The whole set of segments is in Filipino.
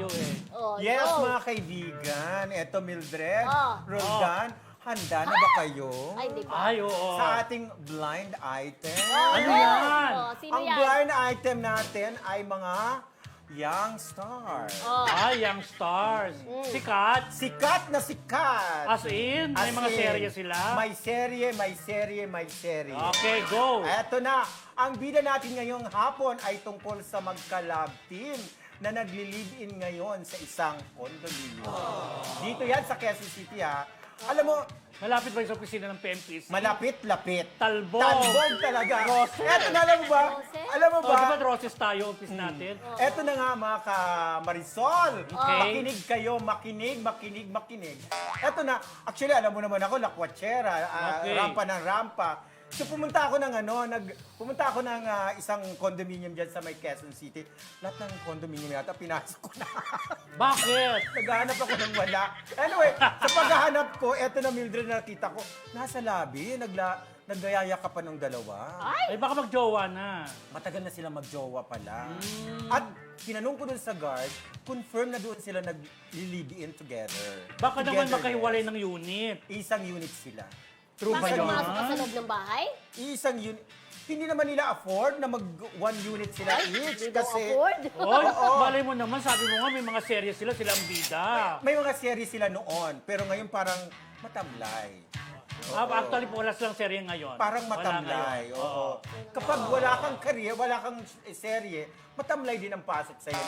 Yung Yes, go. mga kaibigan. Eto, Mildred, Oh. Roldan, handa na ba kayo? Ay, di ba? Ay, oo. Sa ating blind item? Ano yan? Sino Ang yan? blind item natin ay mga young stars. Oh. Ay, Young Stars. Sikat. Sikat na sikat. As in, may As mga in, serye sila. May serye, may serye, may serye. Okay, go. Eto na, ang bida natin ngayong hapon ay tungkol sa magka-love team na nagli-live-in ngayon sa isang condominium. Dito yan sa Quezon City, ha. Alam mo, Malapit ba yung sa opisina ng PMPC? malapit-lapit. Talbog. Talbog talaga. Roses. Eto na, alam mo ba? Roses? Alam mo Oh, ba? di ba Roses tayo, office natin? Eto na nga mga ka-Marisol. Okay. Makinig kayo, makinig. Eto na, actually alam mo naman ako, lakwatsyera, Okay. rampa ng rampa. So pumunta ako ng pumunta ako ng isang condominium diyan sa may Quezon City. Lahat ng condominium yata pinasok ko na. Bakit? Naghahanap ako ng wala. Anyway, sa paghahanap ko, eto na Mildred na nakita ko, nasa lobby, naggayaya ka pa ng dalawa. Ay, baka magjowa na. Matagal na sila magjowa pala. At tinanong ko dun sa guard, confirm na doon sila nag-live-in together. Baka naman Together, makahiwalay yes. ng unit. Isang unit sila. True ba Bakit yun? pumasok ka sa loob ng bahay? Isang unit. Hindi naman nila afford na mag-one unit sila each. Hindi daw Kasi afford? Oy, Oo. malay mo naman, sabi mo nga may mga serye sila, silang bida. may mga series sila noon. Pero ngayon parang matamlay. Actually, wala silang serye ngayon. Parang Wala matamlay. ngayon. Oo. Kapag wala kang career, wala kang serye, matamlay din ang pasok sa'yo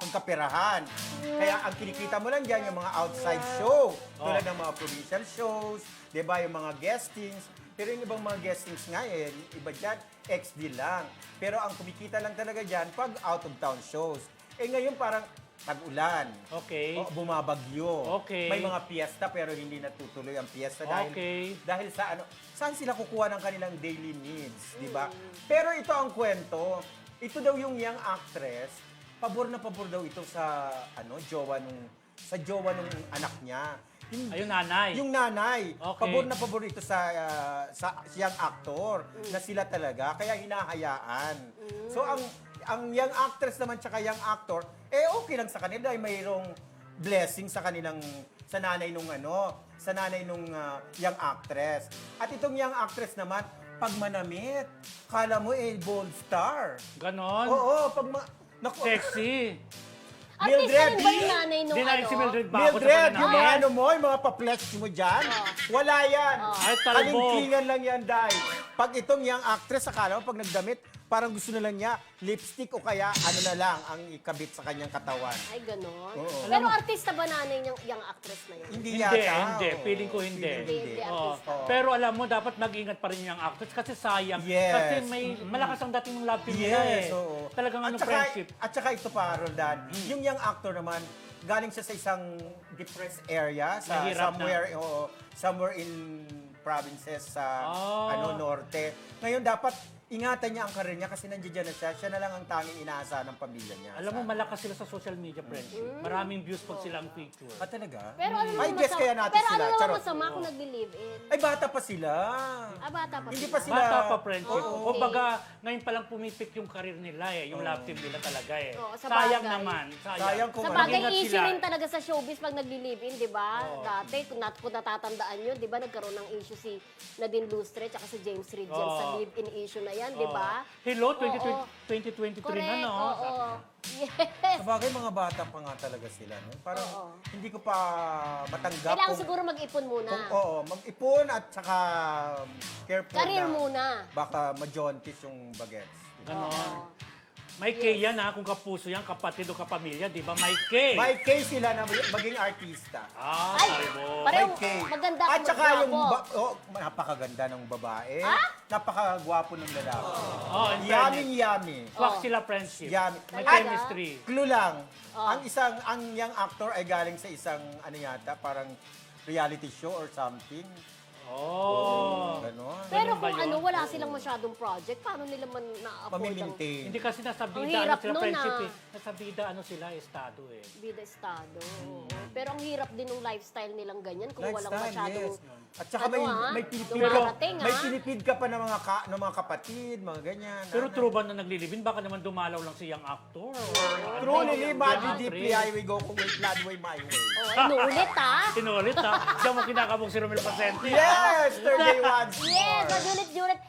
ng kaperahan. Kaya ang kinikita mo lang dyan, yung mga outside show. Tulad ng mga provincial shows, di ba, yung mga guestings. Pero yung ibang mga guestings nga iba dyan, XD lang. Pero ang kumikita lang talaga dyan pag out of town shows. Ngayon parang tag-ulan. Okay. Bumabagyo. Okay. May mga piyesta pero hindi natutuloy ang piyesta dahil Okay. dahil sa saan sila kukuha ng kanilang daily needs, di ba? Pero ito ang kwento. Ito daw yung young actress, pabor na pabor daw ito sa jowa nung anak niya. Ayun, nanay. Yung nanay, Okay. pabor na pabor ito sa young actor na sila talaga, kaya hinahayaan. So ang young actress naman tsaka young actor, okay lang sa kanila, ay mayroong blessing sa nanay nung young actress. At itong young actress naman, pag manamit, kala mo bold star. Ganon. Oo, naku, Sexy. Artista Mildred, rin ba yung nanay nung Dinahin si Mildred Baco sa Mildred, yung mga pananay. yung mga pa-flex mo dyan, wala yan. Ay, talbog. Alingkingan lang yan, dahil. Pag itong young actress, akala mo, pag nagdamit, parang gusto na lang niya, lipstick o kaya na lang ang ikabit sa kanyang katawan. Ay, ganon. Oo. Pero artista ba nanay niyang yung actress na yun? Hindi Hindi, yata. hindi. oo. Feeling ko hindi. Hindi Oo. artista. Pero alam mo, dapat mag-ingat pa rin yung actors kasi sayang. Yes. Kasi may malakas ang dating ng love team nila Yes, eh. oo. Talagang At ano, saka- friendship. At saka ito pa, Roldan, yung young actor naman, galing siya sa isang depressed area, Mahirap somewhere in provinces sa Oh. norte. Ngayon dapat ingatan niya ang karir niya kasi nandiyan na siya. Siya na lang ang tanging inaasahan ng pamilya niya. Alam mo, malakas sila sa social media friendship. Maraming views pag sila ang picture. Talaga? Pero ano Ay, naman guess kaya natin pero sila. ano naman Charot. masama kung nagli-live-in? Ay, bata pa sila. Bata pa Hindi sila. pa sila. Bata pa friendship. Oo. O baga, ngayon pa lang pumipik yung karir nila eh. Yung love team nila talaga eh. Oo, sa Sayang bagay. naman. Sayang kung Sa ano. bagay, Mag-ingat issue sila. rin talaga sa showbiz pag nagli-live-in, di ba? Dati, kung natatandaan nyo, di ba, nagkaroon ng issue si Nadine Lustre at si James Reid dyan Oo. sa live-in issue na yan, di ba? Hello, Oo. 2023 Correct, na, no? oo. Yes. Sa bagay, mga bata pa nga talaga sila. No? Parang Oo. hindi ko pa matanggap Kailangan kung, siguro mag-ipon muna. mag-ipon at saka careful Career na muna. baka majontis yung bagets. Ganon. May K yan ha, kung kapuso yan, kapatid o kapamilya, di ba? May K. May case sila na maging artista. Ah, Ay, talbog. pareho May case. maganda At kung saka yung magwapo. napakaganda ng babae. Ah? Napakagwapo ng lalaki. Oh, in fairness. Yummy. Swak sila friendship. Yummy. May Talaga? chemistry. Clue lang. Oh. Ang young actor ay galing sa isang yata, parang reality show or something. Oh. Ganon. Pero Ganun ba kung yun? wala silang masyadong project, paano nila man na-afford ang Pamimintain. Hindi kasi nasa Ang bida, hirap sila nun, friendship ah. eh. Nasa bida, sila, estado eh. bida estado? Oo. Pero ang hirap din ng lifestyle nilang ganyan kung walang Lifestyle, masyadong... yes. At saka Ano, may pinipid dumarating, may ah. pinipid ka pa ng mga kapatid, mga ganyan. Pero true ba na naglilibin? Baka naman dumalaw lang si young actor. True, Lili, Madi, Drama deeply, queen. I will go kung may blood way, my way. Oh, inuulit ha? Sinulit ha? Diyan mo kinakabog si Romel Pasente. Yes! Thursday once Yes, more. magulit-gulit.